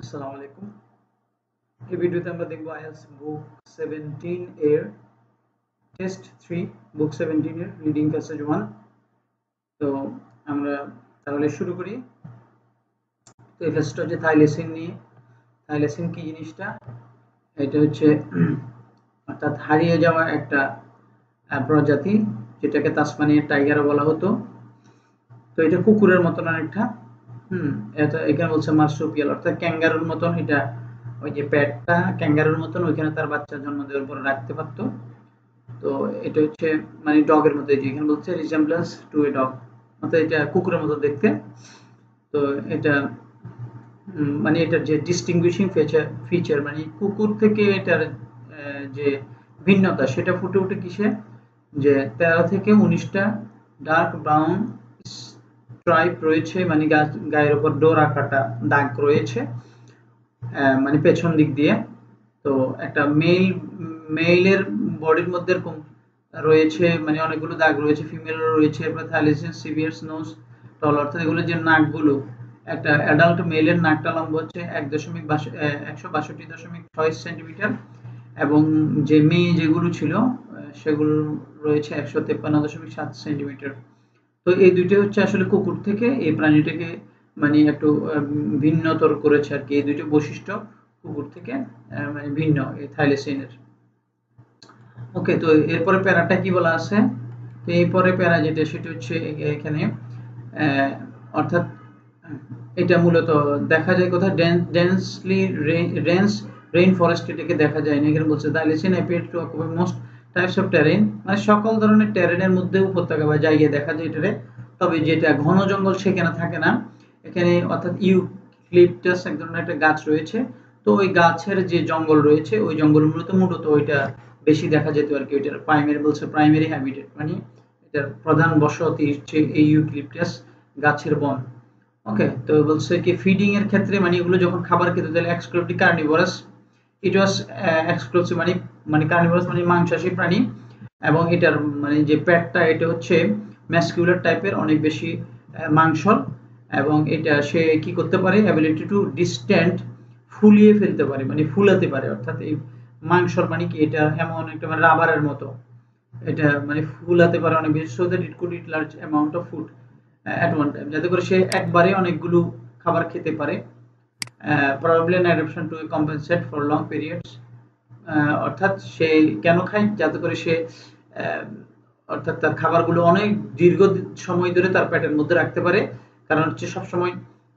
আসসালামু আলাইকুম। এই ভিডিওতে আমরা দেখব আইএলটিএস বুক 17 এর টেস্ট 3 বুক 17 এর রিডিং প্যাসেজ 1। তো আমরা তাহলে শুরু করি। তো এই প্যাসেজটা হচ্ছে থাইলেসিন নিয়ে। থাইলেসিন কি জিনিসটা? এটা হচ্ছে অর্থাৎ হারিয়ে যাওয়া একটা প্রজাতি, যেটাকে তাসমানিয়ার টাইগারও বলা হতো। তো এটা কুকুরের মতন অনেকটা। এটা এখানে বলছে মার্সুপিয়াল, অর্থাৎ ক্যাঙ্গারুর মতন। এটা ওই যে পেটটা ক্যাঙ্গারুর মতন, ওইখানে তার বাচ্চা জন্ম দেওয়ার পর রাখতে পারতো। তো এটা হচ্ছে মানে ডগের মতো, যে এখানে বলছে রিজেম্বলেন্স টু এ ডগ, অর্থাৎ এটা কুকুরের মতো দেখতে। তো এটা মানে এটার যে ডিস্টিংগুইশিং ফিচার মানে কুকুর থেকে এটার যে ভিন্নতা সেটা ফুটে ওঠে কিসে, যে 13 থেকে 19টা ডার্ক ব্রাউন স্ট্রাইপ রয়েছে, মানে গায়ের উপর ডোরা কাটা দাগ রয়েছে মানে পেছন দিক দিয়ে। তো একটা মেইলের বডির মধ্যে এরকম রয়েছে, মানে অনেকগুলো দাগ রয়েছে, ফিমেলেরও রয়েছে। এরপর থাইলেসিন সিভিয়ার নোজ টল, অর্থাৎ এগুলো যে নাকগুলো, একটা অ্যাডাল্ট মেলের নাকটা লম্ব হচ্ছে 162.6 সেন্টিমিটার, এবং যে মেয়ে যেগুলো ছিল সেগুলো রয়েছে 153.7 সেন্টিমিটার। তো এই দুইটা হচ্ছে আসলে কুকুর থেকে এই প্রাণীটাকে মানে একটু ভিন্নতর করেছে আর কি। এই দুইটা বৈশিষ্ট্য কুকুর থেকে মানে ভিন্ন এই থাইলেসিনের। ওকে, তো এরপরে প্যারাটা কি বলা আছে? তো এরপরে প্যারা যেটা সেটা হচ্ছে এখানে অর্থাৎ এটা মূলত দেখা যায় কোথায়, ডেন্সলি রেইন ফরেস্ট এটাকে দেখা যায় না। এখানে বলছে thylacine appear to occupy most types of terrain, মানে সকল ধরনের টেরেনের মধ্যে উপত্যকা বা জায়গায় দেখা যায় এটারে। তবে যেটা ঘন জঙ্গল সেখানে থাকে না এখানে, অর্থাৎ ইউক্লিপটাস এক ধরনের একটা গাছ রয়েছে। তো ওই গাছের যে জঙ্গল রয়েছে ওই জঙ্গল মূলত ওইটা বেশি দেখা যেত আর কি। ওইটার প্রাইমারি হ্যাবিটেট, মানে এটার প্রধান বসতি হচ্ছে এই ইউক্লিপটাস গাছের বন। ওকে, তো বলছে কি ফিডিং এর ক্ষেত্রে, মানে এগুলো যখন খাবার খেতে, তাহলে এক্সক্লুসিভলি কার্নিভোরাস। ইট ওয়াজ এক্সক্লুসিভ মানে কার্নিভোরাস মানে মাংসাশী প্রাণী, এবং এটার মানে যে পেটটা এটা হচ্ছে ম্যাসকিউলার টাইপের, অনেক বেশি মাংসল, এবং এটা সে কি করতে পারে, অ্যাবিলিটি টু ডিস্টেন্ট, ফুলিয়ে ফেলতে পারে, মানে ফুলাতে পারে। অর্থাৎ এই মাংসল মানে কি, এটা এমন একটা মানে রাবারের মতো, এটা মানে ফুলাতে পারে অনেক বেশি, so that it could it large amount of food at one time, যাতে করে সে একবারে অনেকগুলো খাবার খেতে পারে। Probably an adoption to compensate for long periods, অর্থাৎ সে কেন খায়, যাতে করে সে অর্থাৎ তার খাবারগুলো অনেক দীর্ঘ সময় ধরে তার পেটের মধ্যে রাখতে পারে। কারণ হচ্ছে সবসময়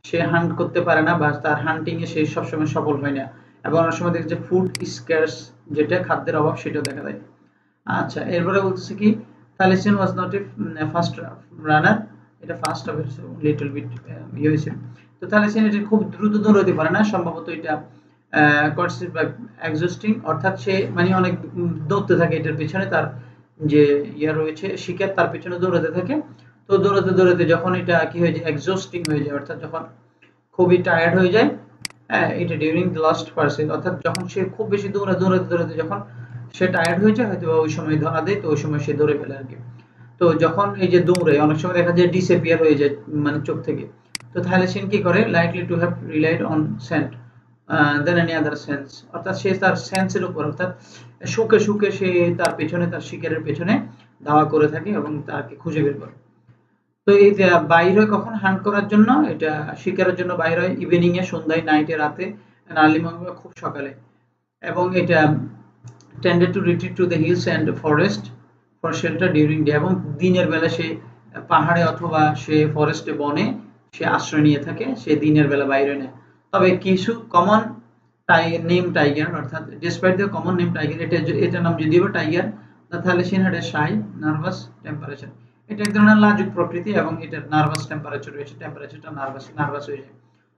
সে হান্ট করতে পারে না, বা তার হান্টিং এ সে সবসময় সফল হয় না, এবং অনেক সময় দেখছে ফুড স্কার্স, যেটা খাদ্যের অভাব সেটাও দেখা দেয়। আচ্ছা, এরপরে বলতেছে কি থাইলেসিন was not a first runner, এটা ফার্স্ট হবে লিটল বিট ইয়ে হয়েছে। তো থাইলেসিন এটা খুব দ্রুত দৌড়াতে পারে না, সম্ভবত এটা কনসিস্ট বাই এক্সস্টিং, অর্থাৎ সে মানে অনেক দৌড়তে থাকে এটার পিছনে, তার যে ইয়ে রয়েছে শিকার তার পিছনে দৌড়াতে থাকে। তো দৌড়াতে দৌড়াতে যখন এটা কি হয়ে যায়, এক্সস্টিং হয়ে যায়, অর্থাৎ যখন খুবই টায়ার্ড হয়ে যায়, হ্যাঁ, এটা ডিউরিং দ্য লাস্ট পার্সেন্ট, অর্থাৎ যখন সে খুব বেশি দৌড়াতে যখন সে টায়ার্ড হয়ে যায়, হয়তো ওই সময় ধরা দেয়, তো ওই সময় সে ধরে ফেলে আর কি। তো যখন এই যে দৌড়ায় অনেক সময় দেখা যায় ডিসঅ্যাপিয়ার হয়ে যায় মানে চোখ থেকে। তো থাইলেসিন কি করে, likely to have relied on scent than any other sense, অর্থাৎ সে তার সেন্সের উপর, অর্থাৎ শুকে শুকে সে তার পেছনে, তার শিকারের পেছনে ধাওয়া করে থাকে এবং তাকে খুঁজে বের করে। তো এই যে বাইর হয় কখন হান্ট করার জন্য, এটা শিকারের জন্য বাইর হয় ইভিনিং এ, সন্ধ্যায়, নাইটে, রাতে, আর্লি মর্নিং, খুব সকালে। এবং এটা tended to retreat to the hills and forest for shelter during day, এবং দিনের বেলা সে পাহাড়ে অথবা সে ফরেস্টে বনে সে আশ্রয় নিয়ে থাকে, সে দিনের বেলা বাইরে নেয়। তবে কিছু কমন নেম টাইগার, অর্থাৎ despite the common name tiger, এটা নাম যদিও tiger, the thylacine had a shy nervous temperature, এটা এক ধরনের লাজুক প্রকৃতি, এবং এটার নার্ভাস টেম্পারেচার রয়েছে, টেম্পারেচারটা নার্ভাস হয়ে যায়।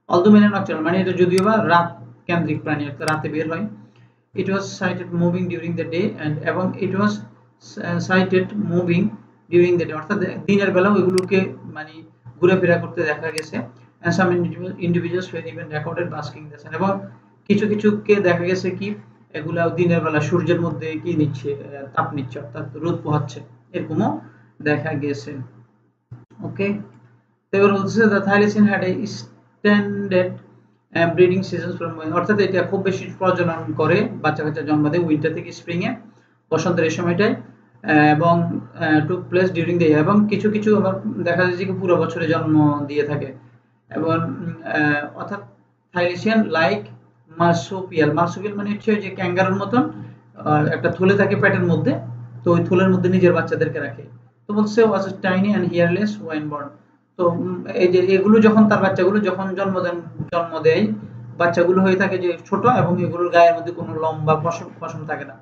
অলদো মেন নকটার্নাল, মানে এটা যদিও বা রাত কেন্দ্রিক প্রাণী, একটা রাতে বের হয়। It was sighted moving during the day and এবং it was sighted moving during the day, অর্থাৎ দিনের বেলা ওইগুলোকে মানে ঘুরেফেরা করতে দেখা গেছে। and some individuals were even recorded basking in the sun, এবং কিছুকে দেখা গেছে কি এগুলা দিনের বেলা সূর্যের মধ্যে কি নিচ্ছে, তাপ নিচ্ছে, অর্থাৎ রোদ পোহাচ্ছে, এরকমও দেখা গেছে। ওকে, এবার বলছে the Thylacine had a standard breeding season from, অর্থাৎ এটা খুব বেশি প্রজনন করে, বাচ্চা কাচ্চা জন্ম দেয় উইন্টার থেকে স্প্রিং এ, বসন্তের এই সময়টায়, এবং took place during the year, এবং কিছু কিছু আবার দেখা যায় যে পুরো বছরে জন্ম দিয়ে থাকে। এবং অর্থাৎ থাইলেশিয়ান লাইক মার্সুপিয়াল, মার্সুপিয়াল মানে হচ্ছে যে ক্যাঙ্গারুর মতন একটা থলে থাকে পেটের মধ্যে, তো ওই থলের মধ্যে নিজের বাচ্চাদেরকে রাখে। তো বলছে ওয়াজ টাইনি অ্যান্ড হিয়ারলেস ওয়েন বর্ন। তো এই যে এগুলো যখন তার বাচ্চাগুলো যখন জন্ম দেয়, বাচ্চাগুলো হয়ে থাকে যে ছোট, এবং এগুলোর গায়ের মধ্যে কোনো লম্বা পশম পশম থাকে না।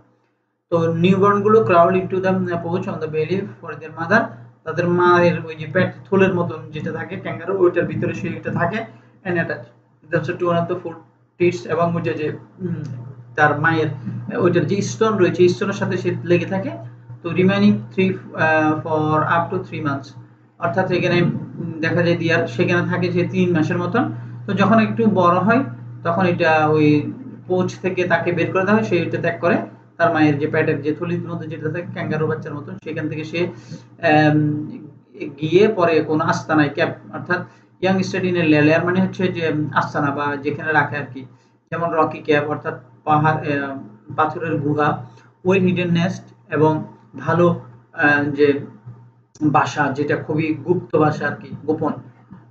তো নিউবর্ন গুলো crawl into the pouch on the বেলি ফর देयर মাদার, তাদের মায়ের ওই যে পেট থলের মতন যেটা থাকে ক্যাঙ্গারু, ওইটার ভিতরে সেইটা থাকে and attach that's to one of the food teats, এবং ওই যে তার মায়ের ওইটার যে স্তন রয়েছে স্তনের সাথে সে লেগে থাকে। তো remaining 3 for up to 3 months, অর্থাৎ এখানে দেখা যায় দিয়ার সেখানে থাকে যে 3 মাসের মতন। তো যখন একটু বড় হয় তখন এটা ওই পোচ থেকে তাকে বের করে দেওয়া হয়, সে এটা ত্যাগ করে তার মায়ের যে পেটের যে থলির মধ্যে যেটা থাকে ক্যাঙ্গারু বাচ্চার মতন, সেখান থেকে সে গিয়ে পরে কোন আস্তানায় ক্যাপ, অর্থাৎ young state in a layer মানে হচ্ছে যে আস্তানা বা যেখানে রাখে আর কি, যেমন রকি ক্যাপ অর্থাৎ পাহাড় পাথরের গুহা, ওয়েল হিডেন নেস্ট এবং ভালো যে বাসা যেটা খুবই গুপ্ত বাসা আর কি, গোপন,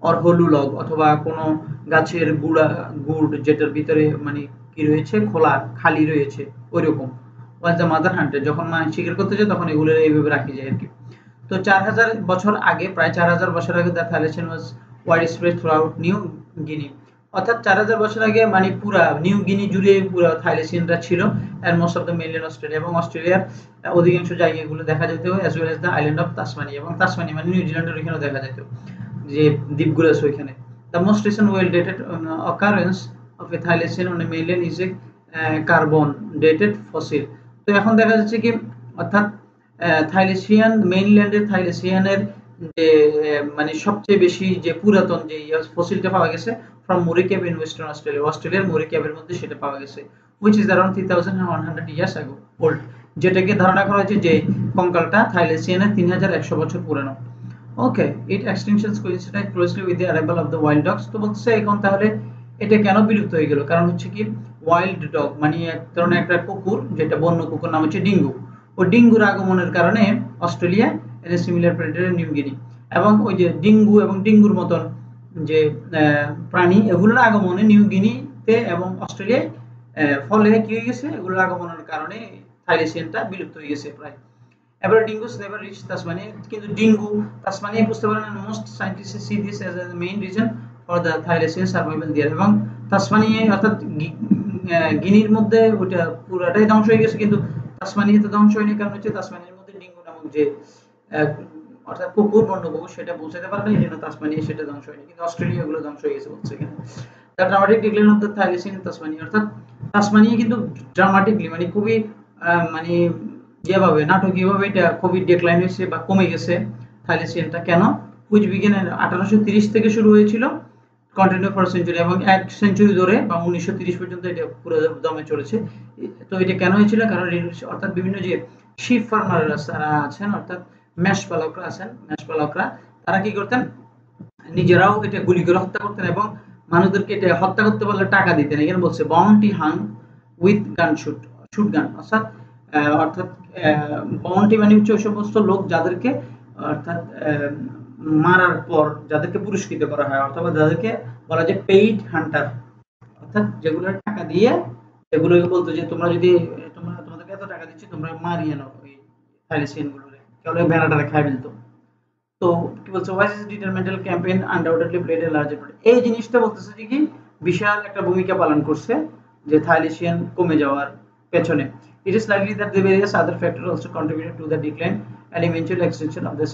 অরহলু লগ অথবা কোনো গাছের গুড় যেটার ভিতরে মানে কি রয়েছে, খোলা খালি রয়েছে ওইরকম। ওয়াজ দ্য মাদার হান্টেড, যখন মা শিকার করতে যায় তখন এগুলো এইভাবে রাখি যায় আর কি। তো 4000 বছর আগে, প্রায় 4000 বছর আগে the thylacine was widespread throughout New Guinea, অর্থাৎ 4000 বছর আগে মানে পুরা নিউ গিনি জুড়ে পুরো থাইলেশিয়ানরা ছিল, and most of the mainland Australia, এবং অস্ট্রেলিয়ার অধিকাংশ জায়গাগুলো দেখা যেত, as well as the island of Tasmania, এবং তাসমানিয়া মানে নিউজিল্যান্ডের ওইখানেও দেখা যেত যে দ্বীপগুলো আছে ওইখানে। The most recent well dated occurrence of a thylacine on a mainland is a carbon dated fossil. তো এখন দেখা যাচ্ছে কি, অর্থাৎ থাইলেশিয়ান মেইনল্যান্ডের থাইলেশিয়ানের যে মানে সবচেয়ে বেশি যে পুরাতন যে ফসিলটা পাওয়া গেছে from Murray cave in western Australia, অস্ট্রেলিয়ার মুরি ক্যাভের মধ্যে সেটা পাওয়া গেছে, which is around 3100 years ago old, যেটাকে ধারণা করা হয়েছে যে কঙ্কালটা থাইলেশিয়ানের 3100 বছর পুরানো। Okay, it extinctions coincident closely with the arrival of the wild dogs. তো বলছে এখন তাহলে এটা কেন বিলুপ্ত হয়ে গেল, কারণ হচ্ছে কি ওয়াইল্ড ডগ মানে এক ধরনের একটা কুকুর, যেটা বন্য কুকুর, নাম হচ্ছে ডিঙ্গু। ওই ডিঙ্গুর আগমনের কারণে অস্ট্রেলিয়া এর সিমিলার প্রেডেটর নিউ গিনি, এবং ওই যে ডিঙ্গু এবং ডিঙ্গুর মতন যে প্রাণী, এগুলোর আগমনে নিউ গিনিতে এবং অস্ট্রেলিয়ায় ফলে কি হয়ে গেছে, এগুলোর আগমনের কারণে থাইলেশিয়ানটা বিলুপ্ত হয়ে গেছে প্রায়। এবার ডিঙ্গুস নেভার রিচ তাসমানিয়া, কিন্তু ডিঙ্গু তাসমানিয়া বুঝতে পারেন, most scientist see this as the main reason for the thylacine survival there, এবং তাসমানিয়া অর্থাৎ গিনির মধ্যে ওটা পুরাটাই ধ্বংস হয়ে গেছে, কিন্তু তাসমানিয়াতে ধ্বংস হয়নি, কারণ হচ্ছে তাসমানিয়ার মধ্যে ডিঙ্গু নামক যে অর্থাৎ কুকুর, বন্য কুকুর, সেটা পৌঁছাতে পারে না, এই জন্য তাসমানিয়া সেটা ধ্বংস হয়নি, কিন্তু অস্ট্রেলিয়া এগুলো ধ্বংস হয়ে গেছে বলছে এখানে। The dramatic decline of the thylacine Tasmania, অর্থাৎ তাসমানিয়া কিন্তু ড্রামাটিকলি মানে খুবই মানে যেভাবে নাটকীয়ভাবে এটা খুবই ডিক্লাইন হয়েছে বা কমে গেছে থাইলেশিয়ানটা, কেন, হুইচ বিগেন 1830 থেকে শুরু হয়েছিল, কন্টিনিউ ফর সেঞ্চুরি, এবং 1 সেঞ্চুরি ধরে বা 1930 পর্যন্ত এটা পুরো দমে চলেছে। তো এটা কেন হয়েছিল, কারণ অর্থাৎ বিভিন্ন যে শিপ ফার্মাররা যারা আছেন, অর্থাৎ মেষ পালকরা আছেন, মেষ পালকরা তারা কি করতেন, নিজেরাও এটা গুলি করে হত্যা করতেন, এবং মানুষদেরকে এটা হত্যা করতে পারলে টাকা দিতেন। এখানে বলছে বাউন্টি হাং উইথ গান শুট গান, অর্থাৎ অর্থাৎ বাউন্টি মানে হচ্ছে ওই সমস্ত লোক যাদেরকে অর্থাৎ মারার পর যাদেরকে পুরস্কৃত করা হয়, অথবা যাদেরকে বলা যায় পেইড হান্টার, অর্থাৎ যেগুলো টাকা দিয়ে এগুলোকে বলতো যে তোমরা যদি তোমাদেরকে এত টাকা দিচ্ছি, তোমরা মারিয়ে নাও ওই থাইলেশিয়ান গুলোরে, কেবল ভেড়াটারে খাই ফেলতো। তো কি বলছে, wise detrimental campaign undoubtedly played a larger part, এই জিনিসটা বলতেছে যে কি বিশাল একটা ভূমিকা পালন করছে যে থাইলেশিয়ান কমে যাওয়ার পেছনে। It is likely that the various other factors also contributed to the decline and eventual extinction of the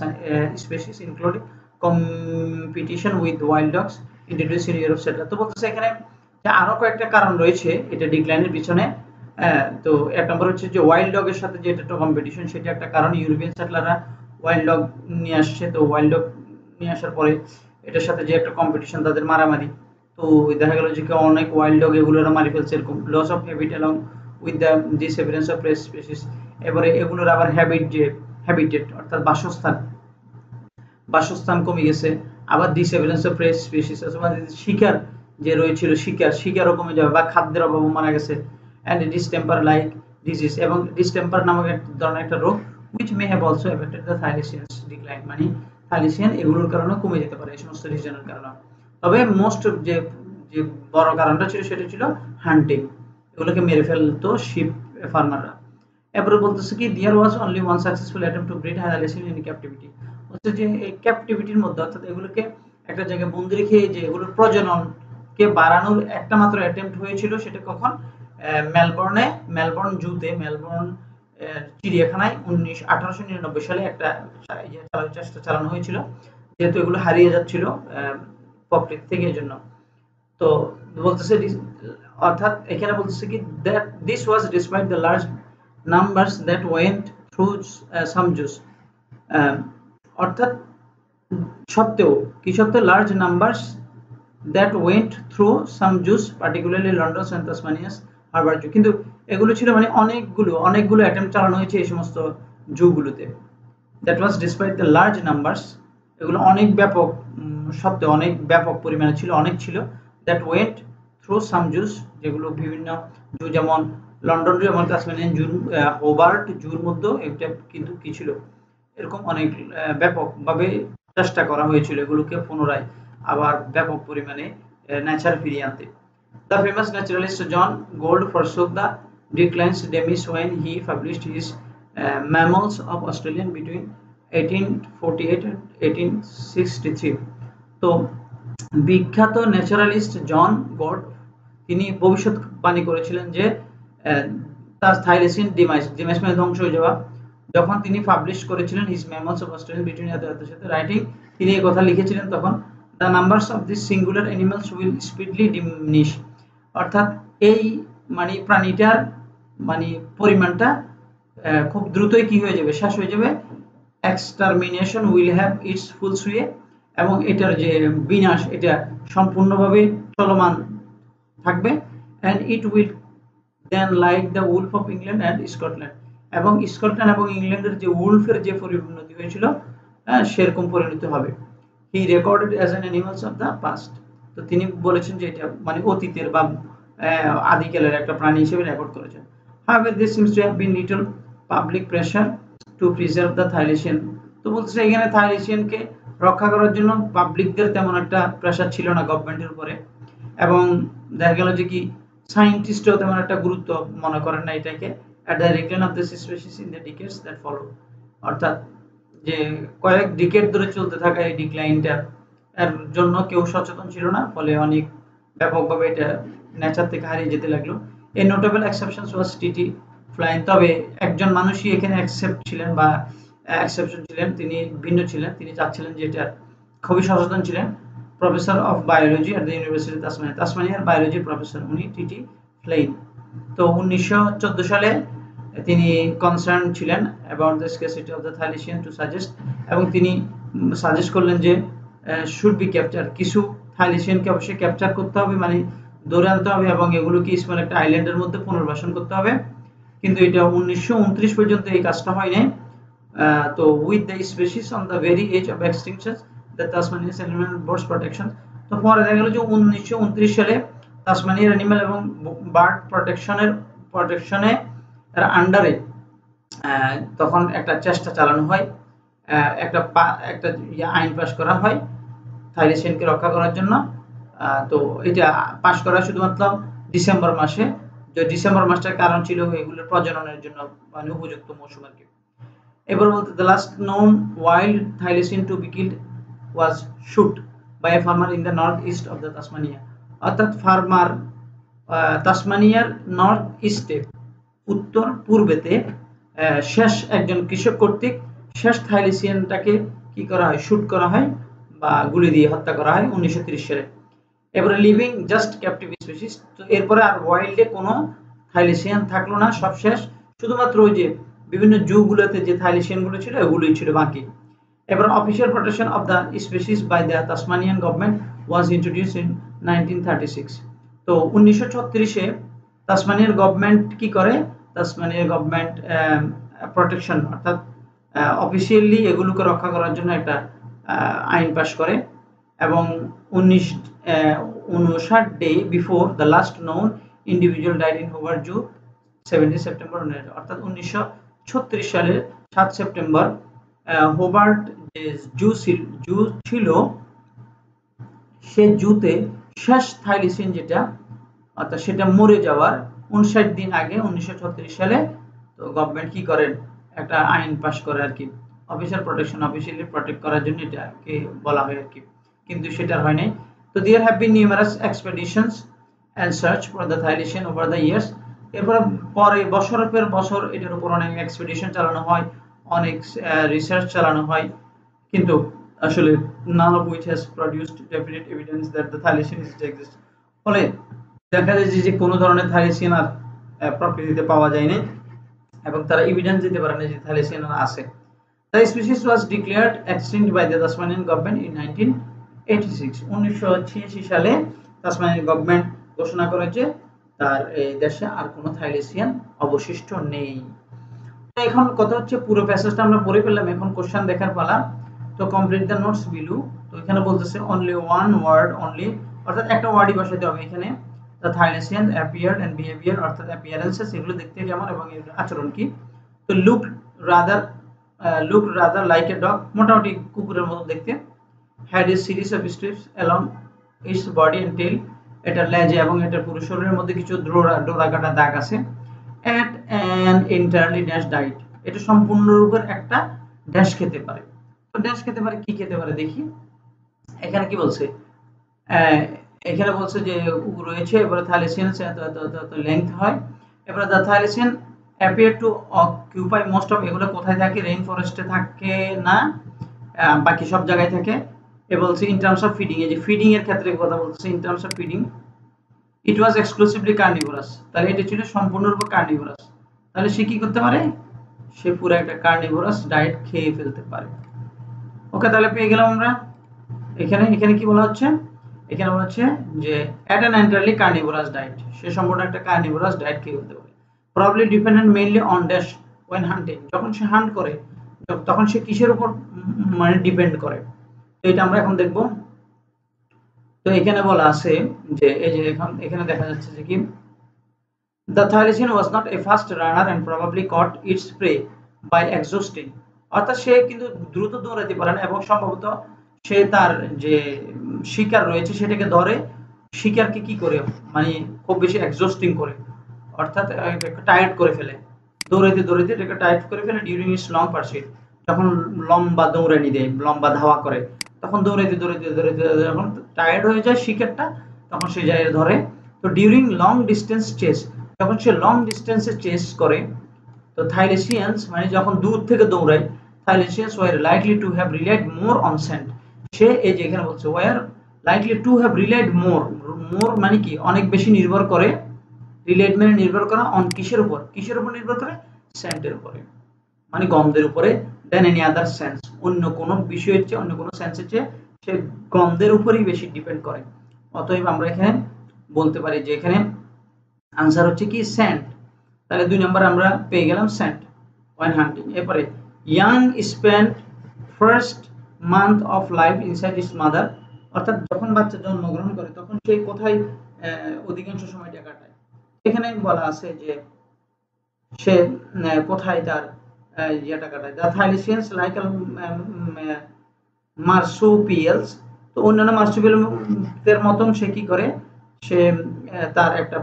species, including competition with wild dogs introduced in Europe settler। তো বলতেছে এখানে যে আরো কয়েকটা কারণ রয়েছে এটা ডিক্লাইনের পিছনে। তো এক নম্বর হচ্ছে যে ওয়াইল্ড ডগের সাথে যে একটা কম্পিটিশন, সেটা একটা কারণ, ইউরোপিয়ান সেটলাররা ওয়াইল্ড ডগ নিয়ে আসছে, তো ওয়াইল্ড ডগ নিয়ে আসার পরে এটার সাথে যে একটা কম্পিটিশন, তাদের মারামারি, তো দেখা গেল যে অনেক ওয়াইল্ড ডগ এগুলোরা মারি ফেলছে, এরকম loss of habitat along with the disappearance of prey species. এবারে এগুলোর আবার হ্যাবিটেট অর্থাৎ বাসস্থান কমে গেছে, আবার ডিসঅ্যাপিয়ারেন্স অফ প্রেস স্পিসিস অথবা শিকার যে রয়েছিল শিকারও কমে যাবে বা খাদ্যের অভাবে মারা গেছে। অ্যান্ড ডিসটেম্পার লাইক ডিজিজ, এবং ডিসটেম্পার নামক এক ধরনের একটা রোগ which may have also affected the Thylacines decline, মানে থাইলিসিয়ান এগুলোর কারণে কমে যেতে পারে এই সমস্ত রিজনের কারণে। তবে মোস্ট যে যে বড় কারণটা ছিল সেটা ছিল হান্টিং, এগুলোকে মেরে ফেলতো শিপ ফার্মাররা। এরপরে বলতেছে কি there was only one successful attempt to breed thylacine in captivity, হচ্ছে যে এই ক্যাপটিভিটির মধ্যে অর্থাৎ এগুলোকে একটা জায়গায় বন্দি রেখে যে এগুলোর প্রজননকে বাড়ানোর একটা মাত্র অ্যাটেম্প্ট হয়েছিল, সেটা কখন মেলবোর্ন জুতে, মেলবোর্ন চিড়িয়াখানায় 1899 সালে একটা চেষ্টা চালানো হয়েছিল, যেহেতু এগুলো হারিয়ে যাচ্ছিল প্রকৃতি থেকে, এই জন্য। তো বলতেছে অর্থাৎ এখানে বলতেছে কি that this was despite the large numbers that went through some zoos, অর্থাৎ সত্ত্বেও কি সত্ত্বেও large numbers that went through some zoos particularly London and Tasmania's হারবার জু, কিন্তু এগুলো ছিল মানে অনেকগুলো অ্যাটেম্প্ট চালানো হয়েছে এই সমস্ত জুগুলোতে। That was despite the large numbers, এগুলো অনেক ব্যাপক সত্ত্বেও অনেক ব্যাপক পরিমাণে ছিল, অনেক ছিল। That went through some juice, যেগুলো বিভিন্ন জু, যেমন লন্ডন জু এবং তাসমানিয়ান জু, হোবার্ট জুর মধ্যে এটা কিন্তু কি ছিল, এরকম অনেক ব্যাপকভাবে চেষ্টা করা হয়েছিল এগুলোকে পুনরায় আবার ব্যাপক পরিমাণে নেচার ফিরিয়ে আনতে। The famous naturalist John Gould forsook the declines demise when he published his Mammals of Australia between 1848 and 1863. তো বিখ্যাত ন্যাচারালিস্ট জন গড তিনি ভবিষ্যৎবাণী করেছিলেন যে তার থাইলাসিন ডিমাইস মানে ধ্বংস হয়ে যাওয়া, যখন তিনি পাবলিশ করেছিলেন his mammals of Australia between সাথে রাইটিং, তিনি এই কথা লিখেছিলেন তখন the numbers of this singular animals will speedily diminish, অর্থাৎ এই মানে প্রাণীটার মানে পরিমাণটা খুব দ্রুতই কি হয়ে যাবে, শেষ হয়ে যাবে। Extermination will have its full sway, এবং এটার যে বিনাশ এটা সম্পূর্ণভাবে চলমান থাকবে। And it will then like the wolf of England and Scotland, এবং স্কটল্যান্ড এবং ইংল্যান্ডের যে উলফের যে পরিণতি হয়েছিল সেরকম পরিণতি হবে। He recorded as an animals of the past, তো তিনি বলেছেন যে এটা মানে অতীতের বা আদিকালের একটা প্রাণী হিসেবে রেকর্ড করেছেন। However, there seems to have been little public pressure to preserve the Thylacine, তো বলছে এখানে থাইলিসিয়ানকে রক্ষা করার জন্য পাবলিকদের তেমন একটা প্রেশার ছিল না গভর্নমেন্টের উপরে, এবং দেখা গেল যে কি সায়েন্টিস্টও তেমন একটা গুরুত্ব মনে করেন না এটাকে। at the decline of this species in the decades that follow, অর্থাৎ যে কয়েক ডিকেড ধরে চলতে থাকা এই ডিক্লাইনটা এর জন্য কেউ সচেতন ছিল না, ফলে অনেক ব্যাপকভাবে এটা নেচার থেকে হারিয়ে যেতে লাগলো। এই নোটেবল এক্সেপশনস ওয়াজ টিটি ফ্লাইন, তবে একজন মানুষই এখানে এক্সেপ্ট ছিলেন বা এক্সেপশন ছিলেন, তিনি ভিন্ন ছিলেন, তিনি চাচ্ছিলেন যে এটা খুবই সচেতন ছিলেন। Professor of biology at the university তাসমানিয়ার বায়োলজির প্রফেসর উনি টিটি ফ্লাইন। তো 1914 সালে তিনি কনসার্ন ছিলেন about the scarcity of the thylacine to suggest, এবং তিনি সাজেস্ট করলেন যে শুড বি ক্যাপচার, কিছু থাইলিসিয়ানকে অবশ্যই ক্যাপচার করতে হবে, মানে ধরে আনতে হবে, এবং এগুলোকে স্মল একটা আইল্যান্ডের মধ্যে পুনর্বাসন করতে হবে। কিন্তু এটা 1929 পর্যন্ত এই কাজটা হয় নাই। তো with the species on the very edge of extinction the Tasmanian animal birds protection, তো পরে দেখা গেল যে 1929 সালে তাসমানিয়ার অ্যানিমাল এবং বার্ড প্রোটেকশনে এর আন্ডারে তখন একটা চেষ্টা চালানো হয়, একটা আইন পাস করা হয় থাইলিসিয়ানকে রক্ষা করার জন্য। তো এটা পাস করা শুধুমাত্র ডিসেম্বর মাসে, যে ডিসেম্বর মাসটার কারণ ছিল এগুলোর প্রজননের জন্য মানে উপযুক্ত মৌসুম আর কি। এবার বলতে the last known wild thylacine to be killed was shoot by a farmer in the north east of the Tasmania, অর্থাৎ ফার্মার তাসমানিয়ার নর্থ ইস্টে উত্তর পূর্বেতে শেষ একজন কৃষক কর্তৃক শেষ থাইলিসিয়ানটাকে কি করা হয়, শুট করা হয় বা গুলি দিয়ে হত্যা করা হয় 1930 সালে। এবারে লিভিং জাস্ট ক্যাপটিভ স্পিসিস, তো এরপরে আর ওয়াইল্ডে কোনো থাইলিসিয়ান থাকলো না, সব শেষ, শুধুমাত্র ওই যে বিভিন্ন জুগুলোতে যে থাইলিসিয়ানগুলো ছিল এগুলোই ছিল বাকি। এবার official protection of the species by the Tasmanian government was introduced in 1936, তো 1936-এ তাসমানিয়ার গভর্নমেন্ট কি করে, তাসমানিয়ার গভর্নমেন্ট প্রোটেকশন অর্থাৎ অফিসিয়ালি এগুলোকে রক্ষা করার জন্য একটা আইন পাস করে, এবং 59 day before the last known individual died in হোভার জু 17 সেপ্টেম্বর, অর্থাৎ 1936 সালের 7 সেপ্টেম্বর হোবার্ট যে জু ছিল সে জুতে শেষ থাইলিসিন যেটা অর্থাৎ সেটা মরে যাওয়ার 59 দিন আগে 1936 সালে তো গভর্নমেন্ট কি করেন একটা আইন পাস করে আর কি, অফিসার প্রোটেকশন, অফিসিয়ালি প্রোটেক্ট করার জন্য এটাকে বলা হয় আর কি, কিন্তু সেটা হয় নাই। তো there have been numerous expeditions and search for the thylacine over the years. এরপর পরে বছরের পর বছর এটার উপর অনেক এক্সপেডিশন চালানো হয়, অনেক রিসার্চ চালানো হয়, কিন্তু আসলে none of which has produced definite evidence that the thylacine exists। ফলে দেখা যায় যে কোনো ধরনের থাইলিসিন আর প্রকৃতিতে পাওয়া যায়নি এবং তারা এভিডেন্স দিতে পারে না যে থাইলিসিন আছে। The species was declared extinct by the Tasmanian government in 1986। 1986 সালে তাসমানিয়ান গভর্নমেন্ট ঘোষণা করে যে তার এই দেশে আর কোনো থাইলিসিয়ান অবশিষ্ট নেই। এখন কথা হচ্ছে পুরো প্যাসেজটা আমরা পড়ে ফেললাম, এখন কোশ্চেন দেখার পালা। তো কমপ্লিট দ্য নোটস বিলো। তো এখানে বলতেছে অনলি ওয়ান ওয়ার্ড অনলি, অর্থাৎ একটা ওয়ার্ডই বসাতে হবে এখানে। The thylacine appeared and behaviour, অর্থাৎ অ্যাপিয়ারেন্সেস এগুলো দেখতে কেমন এবং এর আচরণ কি। তো look rather like a dog, মোটামুটি কুকুরের মতো দেখতে। Had a series of stripes along its body and tail, এটা লেজে এবং এটা পুরো শরীরের মধ্যে কিছু ডোরা কাটা দাগ আছে। at an entirely dash diet, এটা সম্পূর্ণরূপে একটা ড্যাশ খেতে পারে। তো ড্যাশ খেতে পারে কি খেতে পারে দেখি এখানে কি বলছে। এখানে বলছে যে কুকুর রয়েছে, এবারে থাইলিসিন লেংথ হয়, এবারে the thylacine appear to occupy most of, এগুলো কোথায় থাকে, রেইন ফরেস্টে থাকে না, বাকি সব জায়গায় থাকে। এ বলছে ইন টার্মস অফ ফিডিং, এই যে ফিডিং এর ক্ষেত্রে কথা বলছে in terms of feeding it was exclusively carnivorous, তাহলে এটা ছিল সম্পূর্ণরূপে কার্নিভোরাস। তাহলে সে কি করতে পারে, সে পুরো একটা কার্নিভোরাস ডায়েট খেয়ে ফেলতে পারে। ওকে, তাহলে পেয়ে গেলাম আমরা। এখানে এখানে কি বলা হচ্ছে, এখানে বলা হচ্ছে যে at an entirely carnivorous diet, সে সম্পূর্ণ একটা কার্নিভোরাস ডায়েট খেয়ে ফেলতে পারে। Probably dependent mainly on dash when hunting, যখন সে হান্ট করে তখন সে কিসের উপর মানে ডিপেন্ড করে, তো এটা আমরা এখন দেখব। তো এখানে বলা আছে যে এই যে এখানে দেখা যাচ্ছে যে কি the thylacine was not a fast runner and probably caught its prey by exhausting, অর্থাৎ সে কিন্তু দ্রুত দৌড়াতে পারে না এবং সম্ভবত সে তার যে শিকার রয়েছে সেটাকে ধরে শিকারকে কি করে মানে খুব বেশি এক্সহস্টিং করে, অর্থাৎ টায়ার্ড করে ফেলে, দৌড়াইতে দৌড়াইতে এটাকে টায়ার্ড করে ফেলে ডিউরিং ইটস লং পারসুইট, যখন লম্বা দৌড়ানি দেয় লম্বা ধাওয়া করে তখন দৌড়াইতে দৌড়াইতে দৌড়াইতে যখন টায়ার্ড হয়ে যায় শিকারটা তখন সে যায় ধরে। তো ডিউরিং লং ডিস্টেন্স চেস, যখন সে লং ডিস্টেন্সে চেস করে, তো থাইলেসিয়ান্স মানে যখন দূর থেকে দৌড়ায়, thylacines were likely to have relied more on sand, সে এই যে এখানে বলছে were likely to have relied more, more মানে কি অনেক বেশি নির্ভর করে, রিলেট মানে নির্ভর করা, অন কিসের উপর, কিসের উপর নির্ভর করে, স্যান্ডের উপরে মানে গন্ধের উপরে, দেন এনি আদার সেন্স, অন্য কোনো বিষয়ের চেয়ে অন্য কোনো সেন্সের চেয়ে সে গন্ধের উপরেই বেশি ডিপেন্ড করে। অতএব আমরা এখানে বলতে পারি যে এখানে আনসার হচ্ছে কি স্যান্ড। তাহলে 2 নাম্বার আমরা পেয়ে গেলাম স্যান্ড ওয়েন হান্টিং। এরপরে young spend first month of life inside it's mother, অর্থাৎ যখন বাচ্চা জন্মগ্রহণ করে তখন সে কোথায় অধিকাংশ সময়টা কাটায়, এখানে বলা আছে যে সে কোথায় তার ইয়েটা কাটায়। দ্য থাইলিসিয়ান্স লাইক মার্সুপিয়ালস, তো অন্যান্য মার্সুপিয়ালদের মতন সে কি করে, সে তার একটা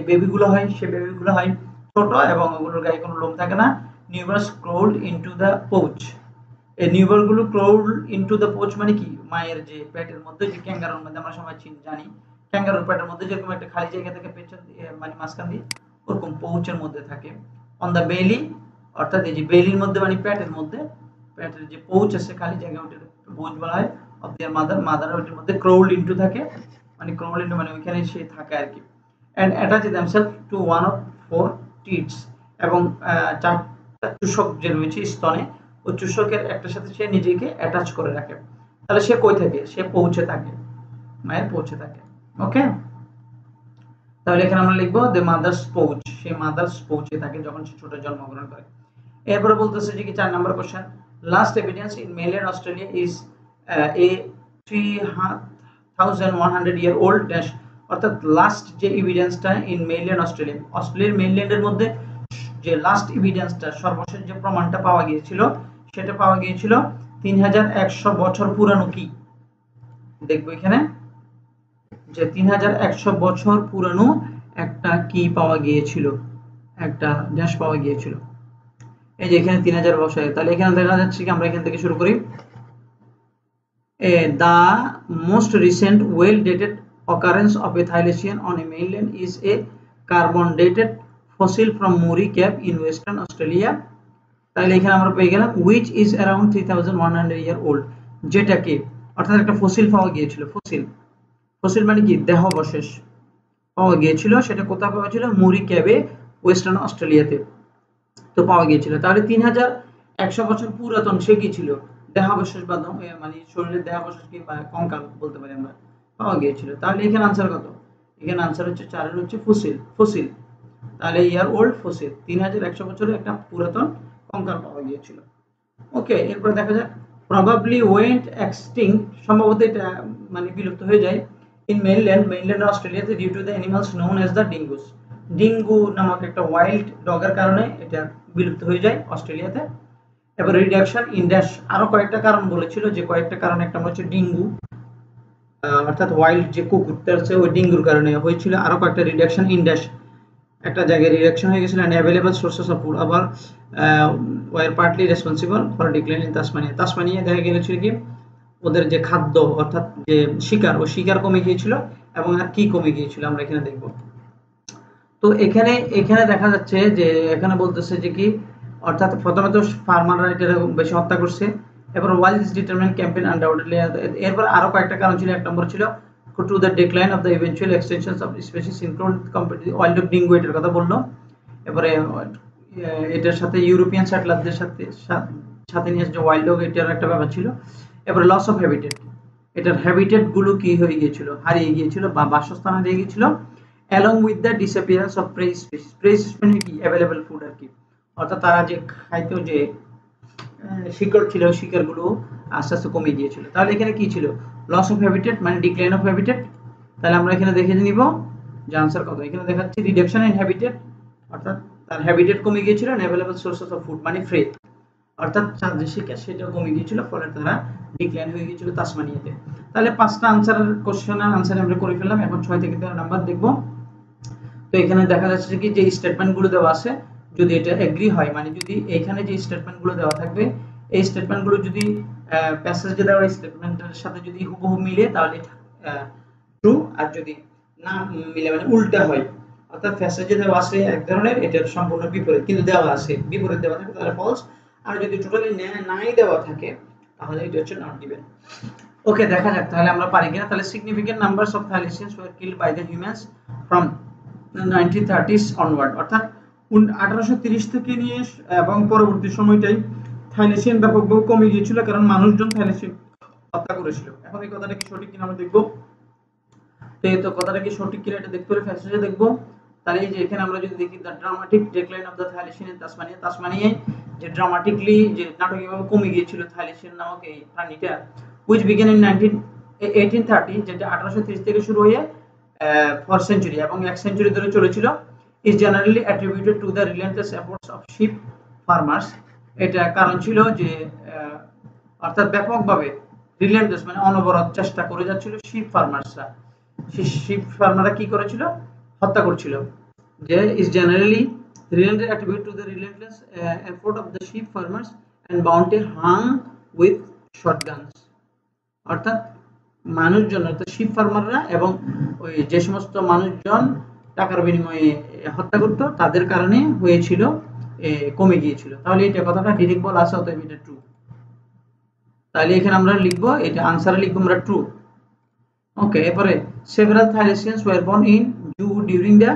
বেবিগুলো হয়, সে বেবিগুলো হয় ছোট এবং ওগুলোর গায়ে কোনো লোম থাকে না। নিউবার্স ক্রাউলড ইনটু দ্য pouch, এই নিউবারগুলো ক্রাউলড ইনটু দ্য pouch মানে কি মায়ের যে পেটের মধ্যে, যে ক্যাঙ্গারুর মধ্যে আমরা সবাই জানি ক্যাঙ্গারুর পেটের মধ্যে যেরকম একটা খালি জায়গা থাকে পেছন দিয়ে মানে মাঝখান দিয়ে ওরকম pouchের মধ্যে থাকে। অন দ্য বেলি, অর্থাৎ এই যে বেলির মধ্যে মানে পেটের মধ্যে, পেটের যে pouch আছে খালি জায়গা ওটার pouch বলা হয়। অফ দেয়ার মাদার, মাদার ওটার মধ্যে ক্রাউলড ইনটু থাকে মানে ক্রাউলড ইনটু মানে ওইখানে সে থাকে আর কি। And attach themselves to one of 4 teats, এবং 4টা চূষক যে রয়েছে স্তনে, ওই চূষকের একটার সাথে সে নিজেকে অ্যাটাচ করে রাখে। তাহলে সে কই থাকে, সে পৌঁছে থাকে, মায়ের পৌঁছে থাকে। ওকে, তাহলে এখানে আমরা লিখবো দ্য মাদার্স পৌচ, সে মাদার্স পৌঁছে থাকে যখন সে ছোট জন্মগ্রহণ করে। এরপরে বলতেছে যে কি 4 number question, last evidence in mainland Australia is a 3000 1100 year old dash, অর্থাৎ লাস্ট যে এভিডেন্সটা ইন মেইনল্যান্ড অস্ট্রেলিয়া, অস্ট্রেলিয়ার মেইনল্যান্ডের মধ্যে যে লাস্ট এভিডেন্সটা, সর্বশেষ যে প্রমাণটা পাওয়া গিয়েছিল, সেটা পাওয়া গিয়েছিল 3100 বছর পুরানো। কি দেখবো এখানে যে 3100 বছর পুরানো একটা কি পাওয়া গিয়েছিল, একটা ড্যাশ পাওয়া গিয়েছিল। এই যে এখানে 3000 বছর, তাহলে এখানে দেখা যাচ্ছে কি, আমরা এখান থেকে শুরু করি। The most recent well-dated occurrence of a thylacine on a mainland is a carbon-dated fossil from Murray Cave in Western Australia. তাহলে এখানে আমরা পেয়ে গেলাম which is around 3100 year old, যেটাকে অর্থাৎ একটা ফসিল পাওয়া গিয়েছিল। ফসিল, ফসিল মানে কি, দেহাবশেষ পাওয়া গিয়েছিল। সেটা কোথায় পাওয়া ছিল? মুরি ক্যাবে, ওয়েস্টার্ন অস্ট্রেলিয়াতে তো পাওয়া গিয়েছিল। তাহলে 3100 বছর পুরাতন সে কি ছিল? দেহাবশেষ বা মানে শরীরের দেহাবশেষ কি কঙ্কাল বলতে পারি আমরা, পাওয়া গিয়েছিল। তাহলে এখানে আনসার কত? এখানে আনসার হচ্ছে 4 এর হচ্ছে ফসিল। ফসিল তাহলে ইয়ার ওল্ড ফসিল, 3100 বছরের একটা পুরাতন কঙ্কাল পাওয়া গিয়েছিল। ওকে, এরপর দেখা যাক প্রবাবলি ওয়েন্ট এক্সটিংক্ট, সম্ভবত এটা মানে বিলুপ্ত হয়ে যায় ইন মেইনল্যান্ড অস্ট্রেলিয়াতে due to the animals known as the dingoes. Dingo নামক একটা ওয়াইল্ড ডগের কারণে এটা বিলুপ্ত হয়ে যায় অস্ট্রেলিয়াতে। এবার রিডাকশন ইন ড্যাশ, আরো কয়েকটা কারণ বলেছিল, যে কয়েকটা কারণ, একটা হচ্ছে ডিঙ্গু অর্থাৎ ওয়াইল্ড যে কুকুরটা আছে ওই ডিঙ্গুর কারণে হয়েছিল। আরো কয়েকটা রিডাকশন ইন ড্যাশ, একটা জায়গায় রিডাকশন হয়ে গেছিল। And available sources of food আবার were partly responsible for decline in Tasmania. Tasmania দেখা গেছিল কি ওদের যে খাদ্য অর্থাৎ যে শিকার, ও শিকার কমে গিয়েছিল। এবং আর কি কমে গিয়েছিল আমরা এখানে দেখব। তো এখানে এখানে দেখা যাচ্ছে যে এখানে বলতেছে যে কি, অর্থাৎ প্রথমে তো ফার্মাররা এটা বেশি হত্যা করছে। এবার wild is determinant campaign undoubtedly, এরপর আরো কয়েকটা কারণ ছিল। এক নম্বর ছিল to the decline of the eventual extensions of species include competitive wild of dingo, এটার কথা বললো। এবারে এটার সাথে ইউরোপিয়ান সেটলারদের সাথে সাথে নিয়ে যে ওয়াইল্ড ডগ, এটার একটা ব্যাপার ছিল। এবার লস অফ হ্যাবিটেট, এটার হ্যাবিটেট গুলো কি হয়ে গিয়েছিল, হারিয়ে গিয়েছিল বা বাসস্থান হারিয়ে গিয়েছিল। along with the disappearance of prey species, prey species মানে কি, available food আর কি, অর্থাৎ তারা যে খাইতো যে শিকার ছিল, শিকারগুলো আস্তে আস্তে কমে গিয়েছিল। তাহলে এখানে কি ছিল? লস অফ হ্যাবিটেট মানে ডিক্লাইন অফ হ্যাবিটেট। তাহলে আমরা এখানে দেখে নিব যে আনসার কত। এখানে দেখাচ্ছি রিডাকশন ইন হ্যাবিটেট, অর্থাৎ তার হ্যাবিটেট কমে গিয়েছিল। অ্যাভেলেবল সোর্সেস অফ ফুড মানে ফ্রে, অর্থাৎ তার যে শিকার সেটা কমে গিয়েছিল, ফলে তারা ডিক্লাইন হয়ে গিয়েছিল তাসমানিয়াতে। তাহলে 5টা আনসারের কোশ্চেনের আনসার আমরা করে ফেললাম। এখন 6 থেকে 13 নাম্বার দেখব। তো এখানে দেখা যাচ্ছে কি যে স্টেটমেন্টগুলো দেওয়া আছে, যদি এটা এগ্রি হয়, মানে যদি এখানে যে স্টেটমেন্টগুলো দেওয়া থাকবে এই স্টেটমেন্টগুলো যদি প্যাসেজে দেওয়া স্টেটমেন্টের সাথে যদি হুবহু মিলে তাহলে ট্রু, আর যদি না মিলে মানে উল্টা হয়, অর্থাৎ প্যাসেজে দেওয়া আছে এক ধরনের, এটার সম্পূর্ণ বিপরীত কিন্তু দেওয়া আছে, বিপরীত দেওয়া থাকে তাহলে ফলস, আর যদি টোটালি নাই দেওয়া থাকে তাহলে এটা হচ্ছে নট গিভেন। ওকে, দেখা যাক তাহলে আমরা পারি কিনা। তাহলে significant numbers of thylacines were killed by the humans from 1930s onward, অর্থাৎ 1830 থেকে নিয়ে এবং পরবর্তী সময়টাই থাইলিসিয়ান ব্যাপকভাবে কমে গিয়েছিল, কারণ মানুষজন থাইলিসিয়ান হত্যা করেছিল। এখন এই কথাটা কি সঠিক কিনা আমরা দেখব। তো এই তো কথাটা কি সঠিক কিনা এটা দেখতে হলে প্যাসেজে দেখব। তাহলে এই যে এখানে আমরা যদি দেখি the dramatic decline of the thylacine in Tasmania, তাসমানিয়ায় যে ড্রামাটিকলি যে নাটকীয়ভাবে কমে গিয়েছিল থাইলিসিয়ান নামক এই প্রাণীটা, which began in 1830, যেটা 1830 থেকে শুরু হয়ে 4 সেঞ্চুরি এবং 1 সেঞ্চুরি ধরে চলেছিল, is generally attributed to the relentless efforts of sheep farmers। এটা কারণ ছিল যে অর্থাৎ ব্যাপকভাবে রিলেন্টলেস মানে অনবরত চেষ্টা করে যাচ্ছিল শিপ ফার্মার্সরা। শিপ ফার্মাররা কি করেছিল? হত্যা করছিল। যে is generally relentless attributed to the relentless effort of the sheep farmers and bounty hung with shotguns, অর্থাৎ মানুষজন অর্থাৎ শিপ ফার্মাররা এবং ওই যে সমস্ত মানুষজন টাকার বিনিময়ে হত্যা করতো তাদের কারণে হয়েছিল, কমে গিয়েছিল। তাহলে এটা কথাটা ডিরেক্ট বলা আছে, অতএব এটা ট্রু। তাহলে এখানে আমরা লিখবো, এটা আনসারে লিখবো আমরা ট্রু। ওকে, এরপরে several thylacines were born in zoo during the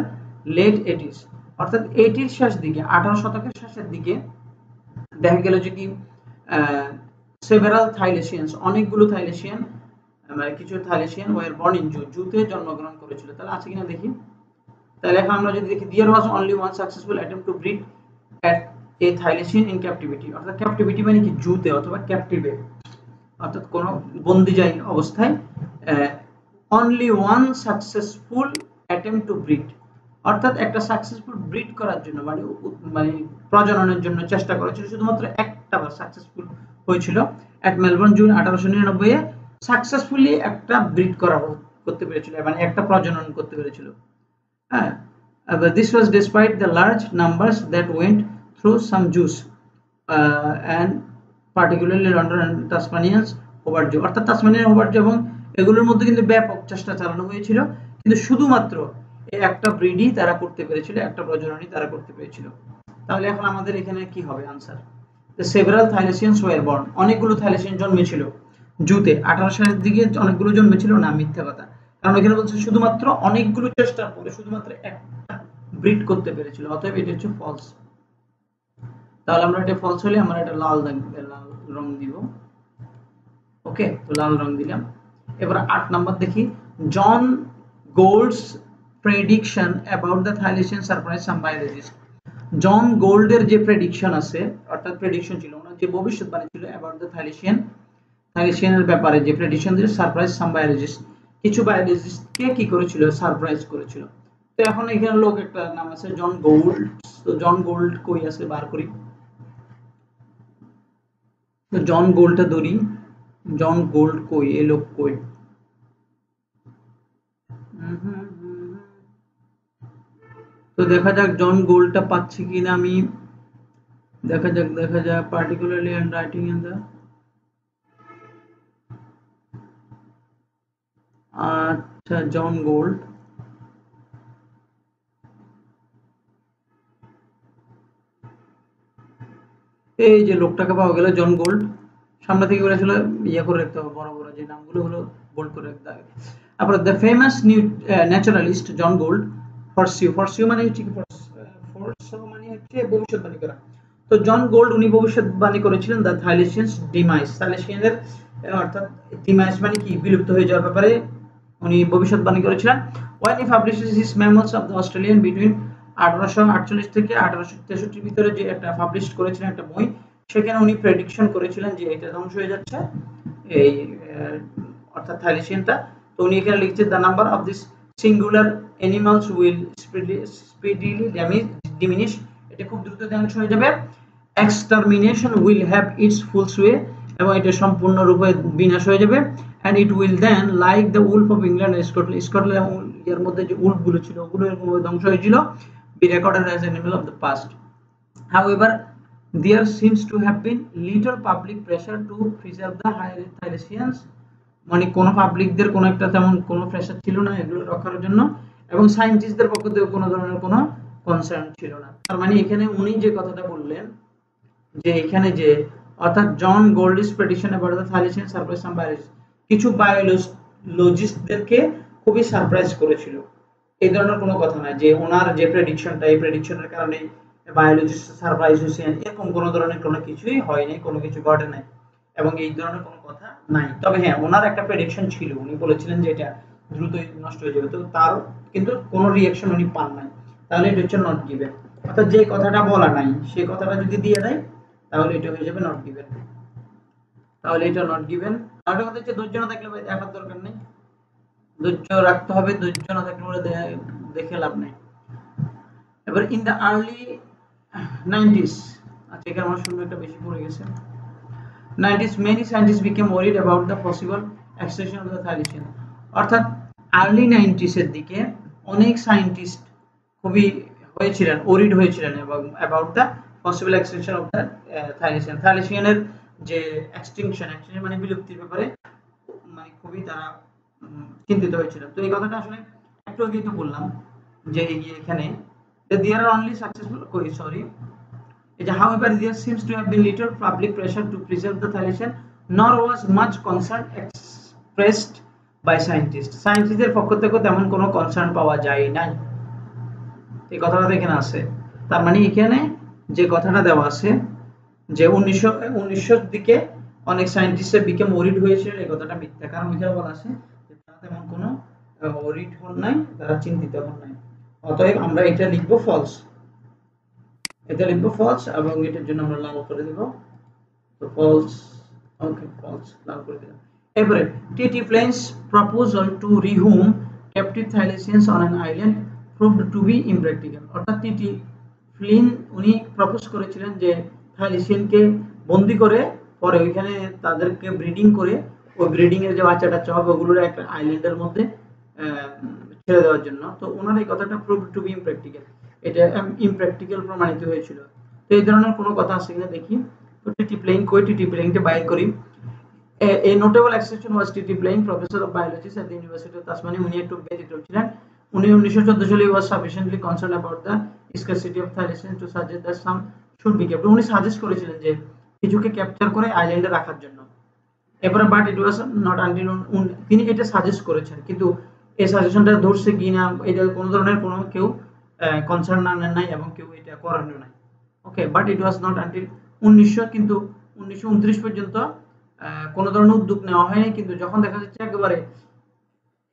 late 80s, অর্থাৎ 80 শেষ দিকে, 18 শতকের শেষের দিকে দেখা গেল যে কি সেভারাল থাইলিসিয়ানস অনেকগুলো থাইলিসিয়ান মানে কিছু থাইলিসিয়ান ওয়্যার বর্ন ইন জুতে জন্মগ্রহণ করেছিল। তাহলে আছে কিনা দেখি। তাহলে এখন আমরা যদি দেখি there was only one successful attempt to breed at a thylacine in captivity, অর্থাৎ ক্যাপটিভিটি মানে কি জুতে অথবা ক্যাপটিভে, অর্থাৎ কোনো বন্দিজাই অবস্থায় only one successful attempt to breed, অর্থাৎ একটা সাকসেসফুল ব্রিড করার জন্য মানে প্রজননের জন্য চেষ্টা করেছিল, শুধুমাত্র একটা বার সাকসেসফুল হয়েছিল এট মেলবোর্ন জুন 1899 এ সাকসেসফুলি একটা ব্রিড করতে পেরেছিল, মানে একটা প্রজনন করতে পেরেছিল। হ্যাঁ, this was despite the large numbers that went through some Jews and particularly London and Tasmanians Hobart zoo, অর্থাৎ তাসমানিয়ান হোবার্ট জু এবং এগুলোর মধ্যে কিন্তু ব্যাপক চেষ্টা চালানো হয়েছিল, কিন্তু শুধুমাত্র এই একটা ব্রিডই তারা করতে পেরেছিল, একটা প্রজননই তারা করতে পেরেছিল। তাহলে এখন আমাদের এখানে কি হবে answer? The several Thylacines were born, অনেকগুলো থাইলেসিয়ান জন্মেছিল জুতে। 18 সালের দিকে অনেকগুলো জন্মেছিল না, মিথ্যা কথা, কারণ এখানে বলছে শুধুমাত্র অনেকগুলো চেষ্টার পরে শুধুমাত্র একটা ব্রিড করতে পেরেছিল, অতএব এটা হচ্ছে ফলস। তাহলে আমরা এটা ফলস হলে আমরা এটা লাল রং দিব। ওকে, তো লাল রং দিলাম। এবার 8 নাম্বার দেখি, John Gould's prediction about the thylacine surprise some biologist. John গোল্ডের যে প্রেডিকশন আছে, অর্থাৎ প্রেডিকশন ছিল, ওনার যে ভবিষ্যৎবাণী ছিল অ্যাবাউট দ্য থাইলেসিয়ানের ব্যাপারে যে প্রেডিকশন দিল, সারপ্রাইজ সাম বায়োলজিস্ট, কিছু বায়োলজিস্টকে কি করেছিল, সারপ্রাইজ করেছিল। তো এখন এখানে লোক একটা নাম আছে জন গোল্ড, তো জন গোল্ড কই আছে বার করি। তো জন গোল্ডটা ধরি, জন গোল্ড কই, এই লোক কই? তো দেখা যাক জন গোল্ডটা পাচ্ছি কিনা আমি, দেখা যাক particularly I am writing in the, আচ্ছা জন গোল্ড, এই যে লোকটাকে পাওয়া গেল জন গোল্ড। সামনে থেকে বলেছিল ইয়ে করে রাখতে হবে, বড় বড় যে নামগুলো হলো বোল্ড করে রাখতে হবে। তারপরে the famous naturalist John Gould foresaw মানে হচ্ছে মানে হচ্ছে ভবিষ্যৎবাণী করা। তো জন গোল্ড উনি ভবিষ্যৎবাণী করেছিলেন দ্য থাইলেসিয়ানস ডিমাইস, থাইলেসিয়ানের অর্থাৎ ডিমাইস মানে কি, বিলুপ্ত হয়ে যাওয়ার ব্যাপারে উনি ভবিষ্যৎবাণী করেছিলেন। when he publishes his memoirs of the Australian between 1848 থেকে 1863 ভিতরে যে একটা পাবলিশ করেছিলেন একটা বই, সেখানে উনি প্রেডিকশন করেছিলেন যে এটা ধ্বংস হয়ে যাচ্ছে এই অর্থাৎ থাইলেসিয়ানটা। তো উনি এখানে লিখছে the number of this singular animals will speedily diminish, এটা খুব দ্রুত ধ্বংস হয়ে যাবে। Extermination will have its full sway, এবং এটা সম্পূর্ণরূপে বিনাশ হয়ে যাবে। and it will then like the wolf of England and Scotland এর মধ্যে যে উলফ গুলো ছিল ওগুলো এরকম ধ্বংস হয়েছিল, be recorded as an animal of the past. However, there seems to have been little public pressure to preserve the Thylacines, মানে কোন পাবলিকদের কোন একটা তেমন কোন প্রেসার ছিল না এগুলো রক্ষার জন্য, এবং সায়েন্টিস্টদের পক্ষ থেকে কোনো ধরনের কোনো কনসার্ন ছিল না। তার মানে এখানে উনি যে কথাটা বললেন যে এখানে যে অর্থাৎ John Gould's prediction about the thylacine surprise some biologist, কিছু বায়োলজিস্টদেরকে খুবই সারপ্রাইজ করেছিল, এই ধরনের কোনো কথা না যে ওনার যে প্রেডিকশনটা এই প্রেডিকশনের কারণে বায়োলজিস্ট সারপ্রাইজ হয়েছেন, এরকম কোনো ধরনের কোনো কিছুই হয়নি, কোনো কিছু ঘটে নাই এবং এই ধরনের কোনো কথা নাই। তবে হ্যাঁ, ওনার একটা প্রেডিকশন ছিল, উনি বলেছিলেন যে এটা দ্রুতই নষ্ট হয়ে যাবে, তো তার কিন্তু কোনো রিঅ্যাকশন উনি পান নাই, তাহলে এটা হচ্ছে নট গিভেন। অর্থাৎ যে কথাটা বলা নাই সেই কথাটা যদি দিয়ে দেয় তাহলে এটা হয়ে যাবে নট গিভেন, তাহলে এটা নট গিভেন। আর কথা হচ্ছে ধৈর্য না থাকলে ভাই দেখার দরকার নেই, ধৈর্য রাখতে হবে, ধৈর্য না থাকলে বলে দেখে লাভ নেই। এবার ইন দ্য আর্লি 90s, আচ্ছা এখানে আমার সময়টা বেশি পড়ে গেছে। 90s many scientists became worried about the possible extinction of the Thylacine, অর্থাৎ আর্লি 90s এর দিকে অনেক সায়েন্টিস্ট খুবই হয়েছিলেন, ওরিড হয়েছিলেন এবং about the possible extinction of the thylacine, থাইলেসিয়ানের যে এক্সটিংশন মানে বিলুপ্তির ব্যাপারে মানে খুবই তারা চিন্তিত হয়েছিলেন। তো এই কথাটা আসলে একটু আগেই তো বললাম যে এখানে there are only successful however there seems to have been little public pressure to preserve the Thylacine, nor was much concern expressed by scientists, সায়েন্টিস্টদের পক্ষ থেকে তেমন কোনো কনসার্ন পাওয়া যায় নাই, এই কথাটা এখানে আছে। তার মানে এখানে যে কথাটা দেওয়া আছে যে 1900 দিকে অনেক সায়েন্টিস্টরা বিকেম ওরিড হয়েছিল, এই কথাটা মিথ্যা, কারণ এখানে বলা আছে যে তারা তেমন কোনো ওরিড হন নাই, তারা চিন্তিত হন নাই, অতএব আমরা এটা লিখব ফলস, এটা লিখব ফলস এবং এটার জন্য আমরা লাল করে দেব। তো ফলস, ওকে ফলস লাল করে দিলাম। এরপরে T T Flynn's proposal to rehome captive thylacines on an island proved to be impractical. অর্থাৎ টিটি ফ্লিন উনি প্রপোজ করেছিলেন যে থাইলেসিয়ানকে বন্দি করে পরে ওইখানে তাদেরকে ব্রিডিং করে ওই ব্রিডিং এর যে বাচ্চাটা হবে ওগুলোর একটা আইল্যান্ডের মধ্যে ছেড়ে দেওয়ার জন্য। তো ওনার এই কথাটা প্রুভ টু বি ইমপ্র্যাকটিক্যাল, এটা ইমপ্র্যাকটিক্যাল প্রমাণিত হয়েছিল। তো এই ধরনের কোনো কথা আছে কিনা দেখি। তো টিটি প্লেইং কই, টিটি প্লেইংটা বাইর করি। A notable exception was T.T. Blaine, professor of biology at the University of Tasmania. উনি একটু ব্যতিক্রম ছিলেন। উনি 1914 সালে was sufficiently concerned about the scarcity of thylacine to suggest that some should be kept. উনি সাজেস্ট করেছিলেন যে কিছুকে ক্যাপচার করে আইল্যান্ডে রাখার জন্য। এরপরে but it was not until তিনি এটা সাজেস্ট করেছেন, কিন্তু এই সাজেশনটা ধরছে কিনা এটা কোনো ধরনের কোনো কেউ কনসার্ন নেন নাই এবং কেউ এটা করানো নাই। Okay, but it was not until 1929 পর্যন্ত কোনো ধরনের উদ্যোগ নেওয়া হয়নি। কিন্তু যখন দেখা যাচ্ছে একেবারে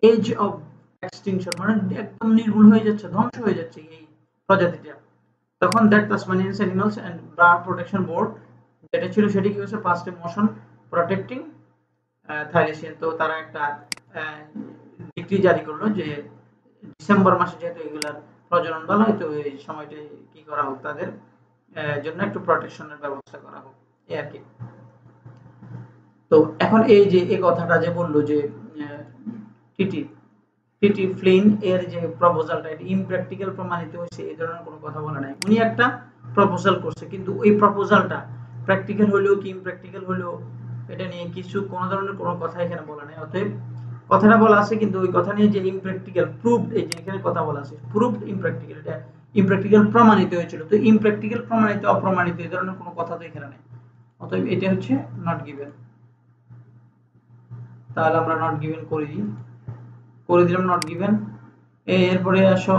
এজ অফ এক্সটিংশন, মানে একদম নির্মূল হয়ে যাচ্ছে, ধ্বংস হয়ে যাচ্ছে এই প্রজাতিটা, তখন that Tasmanian animals and bird protection board যেটা ছিল সেটি কি হয়েছে passed a motion protecting thylacine. তো তারা একটা ডিক্রি জারি করলো যে ডিসেম্বর মাসে যেহেতু এগুলার প্রজনন বলা হয়, তো এই সময়টা কি করা হোক তাদের জন্য একটু প্রোটেকশনের ব্যবস্থা করা হোক, এই আর কি। তো এখন এই যে এই কথাটা যে বললো যে টিটি টিটি ফ্লিন এর যে প্রপোজালটা এটা ইমপ্র্যাকটিক্যাল প্রমাণিত হয়েছে, এই ধরনের কোনো কথা বলা নাই। উনি একটা প্রপোজাল করছে, কিন্তু ওই প্রপোজালটা প্র্যাকটিক্যাল হলেও কি ইমপ্র্যাকটিক্যাল হলেও এটা নিয়ে কিছু কোনো ধরনের কোনো কথা এখানে বলা নাই। অতএব কথাটা বলা আছে, কিন্তু ওই কথা নিয়ে যে ইমপ্র্যাকটিক্যাল প্রুভড, এই যে এখানে কথা বলা আছে প্রুভড ইমপ্র্যাকটিক্যাল, এটা ইমপ্র্যাকটিক্যাল প্রমাণিত হয়েছিল। তো ইমপ্র্যাকটিক্যাল প্রমাণিত অপ্রমাণিত এই ধরনের কোনো কথা তো এখানে নেই, অতএব এটা হচ্ছে নট গিভেন। তাহলে আমরা নট গিভেন করে দিলাম নট গিভেন। এরপরে আসো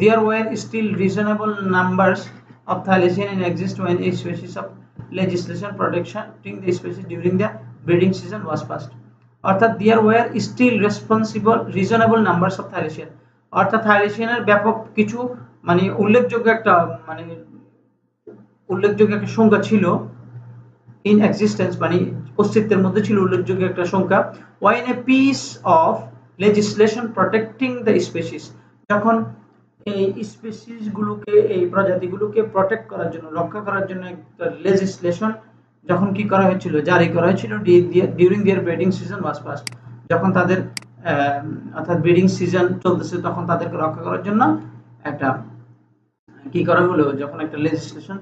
there were still reasonable numbers of thylacine in exist when a species of legislation protecting the species during the breeding season was passed. অর্থাৎ there were still reasonable numbers of thylacine, অর্থাৎ থাইলেসিয়ানের ব্যাপক কিছু মানে উল্লেখযোগ্য একটা সংখ্যা ছিল in existence, মানে অস্তিত্বের মধ্যে ছিল উল্লেখযোগ্য একটা সংখ্যা। when a piece of legislation protecting the species, যখন এই স্পিসিস গুলোকে এই প্রজাতিগুলোকে প্রটেক্ট করার জন্য রক্ষা করার জন্য একটা লেজিসলেশন যখন কি করা হয়েছিল জারি করা হয়েছিল during their breeding season was passed, যখন তাদের অর্থাৎ ব্রিডিং সিজন চলতেছে তখন তাদেরকে রক্ষা করার জন্য একটা কি করা হলো, যখন একটা লেজিসলেশন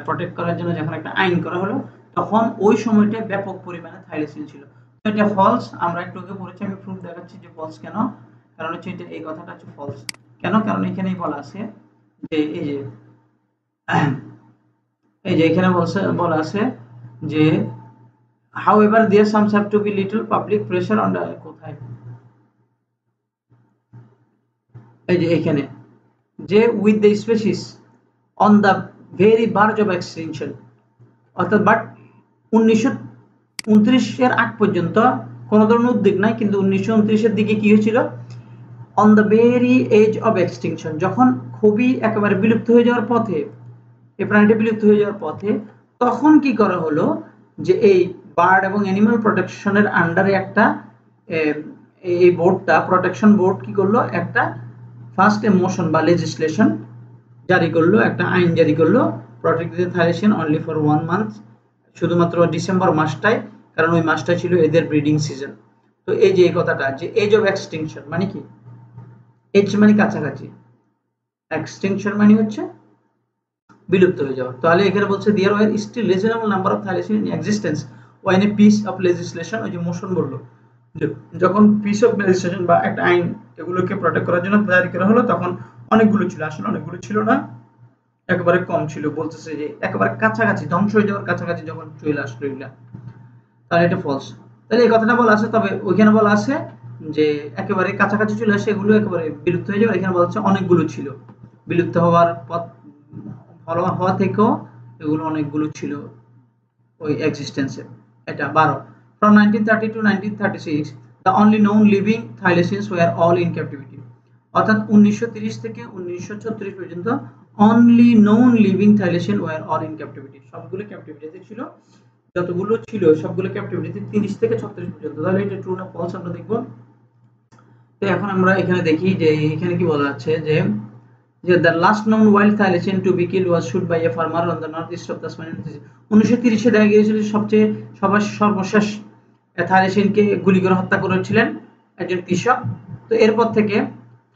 প্রটেক্ট করার জন্য যখন একটা আইন করা হলো তখন ওই সময়টা ব্যাপক পরিমাণে থাইলেসিন ছিল। তো এটা ফলস, আমরা একটু আগে পড়েছি, আমি প্রুফ দেখাচ্ছি যে ফলস কেন। কারণ হচ্ছে এটা এই কথাটা হচ্ছে ফলস কেন, কারণ এখানেই বলা আছে যে এই যে এখানে বলা আছে যে however there seems have to be little public pressure on the কোথায় এই যে এখানে যে with the species on the very verge of extinction, অর্থাৎ বাট 1929 এর আগ পর্যন্ত কোনো ধরনের উদ্যোগ নাই, কিন্তু 1929 এর দিকে কি হয়েছিল on the very edge of extinction, যখন খুবই একেবারে বিলুপ্ত হয়ে যাওয়ার পথে, এই প্রাণীটা বিলুপ্ত হয়ে যাওয়ার পথে, তখন কি করা হলো যে এই বার্ড এবং অ্যানিমাল প্রোটেকশনের আন্ডারে একটা এই বোর্ডটা প্রোটেকশন বোর্ড কি করলো একটা ফার্স্ট এ মোশন বা লেজিসলেশন জারি করলো, একটা আইন জারি করলো protect the thylacine only for 1 month, শুধুমাত্র ডিসেম্বর মাসটাই, কারণ ওই মাসটা ছিল এদের ব্রিডিং সিজন। তো এই যে এই কথাটা যে এজ অফ এক্সটিংশন মানে কি, এজ মানে কাছাকাছি, এক্সটিংশন মানে হচ্ছে বিলুপ্ত হয়ে যাওয়া। তাহলে এখানে বলছে there were still reasonable number of thylacine in existence when a piece of legislation, ওই যে মোশন বললো যখন পিস অফ লেজিসলেশন বা একটা আইন এগুলোকে প্রোটেক্ট করার জন্য জারি করা হলো তখন অনেকগুলো ছিল, আসলে অনেকগুলো ছিল না, একেবারে কম ছিল। বলতেছে যে একেবারে কাছাকাছি ধ্বংস হয়ে যাওয়ার কাছাকাছি যখন চলে আসলো এগুলা, তাহলে এটা ফলস। তাহলে এই কথাটা বলা আছে, তবে ওইখানে বলা আছে যে একেবারে কাছাকাছি চলে আসে এগুলো একেবারে বিলুপ্ত হয়ে যাবে, এখানে বলা হচ্ছে অনেকগুলো ছিল, বিলুপ্ত হওয়ার পথ হওয়া থেকেও এগুলো অনেকগুলো ছিল ওই এক্সিস্টেন্সে। এটা 12 from 1930 to 1936 the only known living thylacines were all in captivity, অর্থাৎ 1930 থেকে 1936 পর্যন্ত only known living thylacine were all in captivity, সবগুলো ক্যাপটিভিটিতে ছিল। যতগুলো ছিল সবগুলো ক্যাপটিভিটি 30 থেকে 36 পর্যন্ত। তাহলে এটা ট্রু না ফলস আমরা দেখব। তো এখন আমরা এখানে দেখি যে এখানে কি বলা আছে যে the last known wild thylacine to be killed was shot by a farmer on the northeast of Tasmania 1930 এ দেখা গিয়েছিল সবচেয়ে সর্বশেষ থাইলেশিনকে গুলি করে হত্যা করেছিলেন একজন কৃষক। তো এরপর থেকে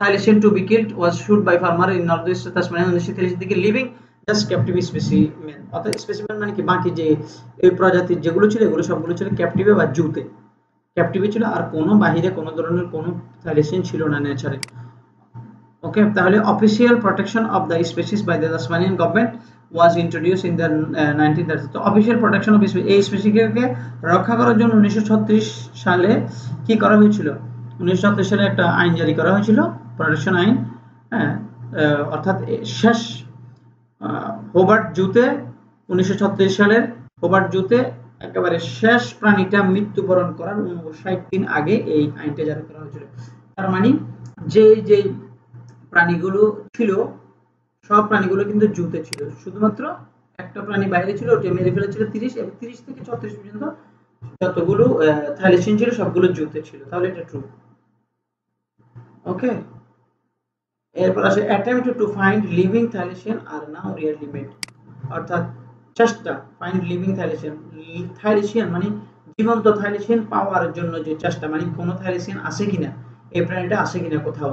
thylacine to be killed was shoot by farmer in north east Tasmania 1930 দিকে লিভিং জাস্ট ক্যাপটিভ স্পেসিমেন। অর্থাৎ স্পেসিমেন মানে কি বাকি যে এই প্রজাতির যেগুলো ছিল এগুলো সবগুলো ছিল ক্যাপটিভে বা জুতে, ক্যাপটিভে ছিল, আর কোনো বাহিরে কোনো ধরনের কোনো থাইলেশিন ছিল না নেচারে। ওকে, তাহলে official protection of the species by the Tasmanian government was introduced in the 1930। তো অফিসিয়াল প্রোটেকশন অফ এই স্পিসিসকে রক্ষা করার জন্য 1936 সালে কি করা হয়েছিল? 1936 সালে একটা আইন জারি করা হয়েছিল, প্রোটেকশন আইন। হ্যাঁ, অর্থাৎ শেষ হোবার্ট জুতে 1936 সালের হোবার্ট জুতে একেবারে শেষ প্রাণীটা মৃত্যুবরণ করার 59 দিন আগে এই আইনটা জারি করা হয়েছিল। তার মানে যে প্রাণীগুলো ছিল সব প্রাণীগুলো কিন্তু জুতে ছিল, শুধুমাত্র একটা প্রাণী বাইরে ছিল, ওটা মেরে ফেলেছিল 30 এবং 30 থেকে 36 পর্যন্ত যতগুলো থাইলেশিন ছিল সবগুলো জুতে ছিল। তাহলে এটা ট্রু। ওকে, এরপর আসে attempt to find living thylacine are now rarely made। অর্থাৎ চেষ্টা ফাইন্ড লিভিং থাইলেশিন, থাইলেশিন মানে জীবন্ত থাইলেশিন পাওয়ার জন্য যে চেষ্টা, মানে কোন থাইলেশিন আছে কিনা, এই প্রাণীটা আছে কিনা কোথাও,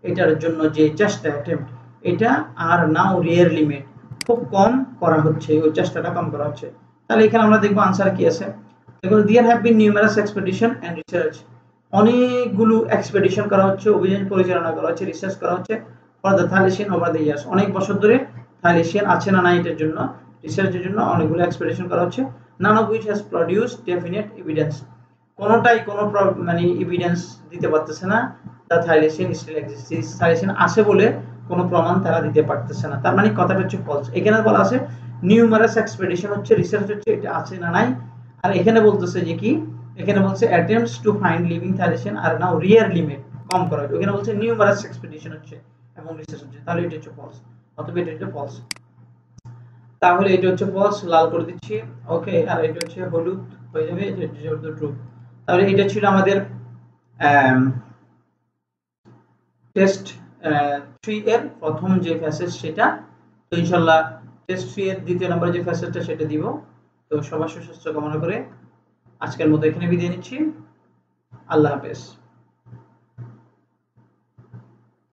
এটার জন্য যে চেষ্টা অ্যাটেম্প্ট, এটা আর নাও রিয়ারলি মেড, খুব কম করা হচ্ছে, ওই চেষ্টাটা কম করা হচ্ছে। তাহলে এখানে আমরা দেখব আনসার কি আছে। দেখো there have been numerous expedition and research, অনেকগুলো এক্সপেডিশন করা হচ্ছে, অভিযান পরিচালনা করা হচ্ছে, রিসার্চ করা হচ্ছে for the thylacine over the years, অনেক বছর ধরে থাইলেশিন আছে না নাই এটার জন্য রিসার্চের জন্য অনেকগুলো এক্সপেডিশন করা হচ্ছে। None of which has produced definite evidence, কোনোটাই কোনো মানে এভিডেন্স দিতে পারতেছে না দ্য থাইলেশিন স্টিল এক্সিস্টস, থাইলেশিন আছে বলে কোনো প্রমাণ তারা দিতে পারতেছে না। তার মানে কথাটা হচ্ছে ফলস। এখানে বলা আছে নিউমারাস এক্সপেডিশন হচ্ছে, রিসার্চ হচ্ছে, এটা আছে না নাই। আর এখানে বলতেছে যে কি, এখানে বলছে attempts to find living thylacine are now rarely made, কম করা হচ্ছে। এখানে বলছে নিউমারাস এক্সপেডিশন হচ্ছে এবং রিসার্চ হচ্ছে, তাহলে এটা হচ্ছে ফলস, অথবা এটা হচ্ছে ফলস। তাহলে এটা হচ্ছে ফলস, লাল করে দিচ্ছি। ওকে, আর এটা হচ্ছে হলুদ হয়ে যাবে, এটা হচ্ছে ট্রু। তাহলে এটা ছিল আমাদের টেস্ট 3 এর প্রথম যে ফ্যাসেজ সেটা। তো ইনশাআল্লাহ টেস্ট 3 এর দ্বিতীয় নম্বরে যে ফ্যাসেজটা সেটা দিব। তো সবার সুস্বাস্থ্য কামনা করে আজকের মতো এখানে বিদায় নিচ্ছি। আল্লাহ হাফেজ।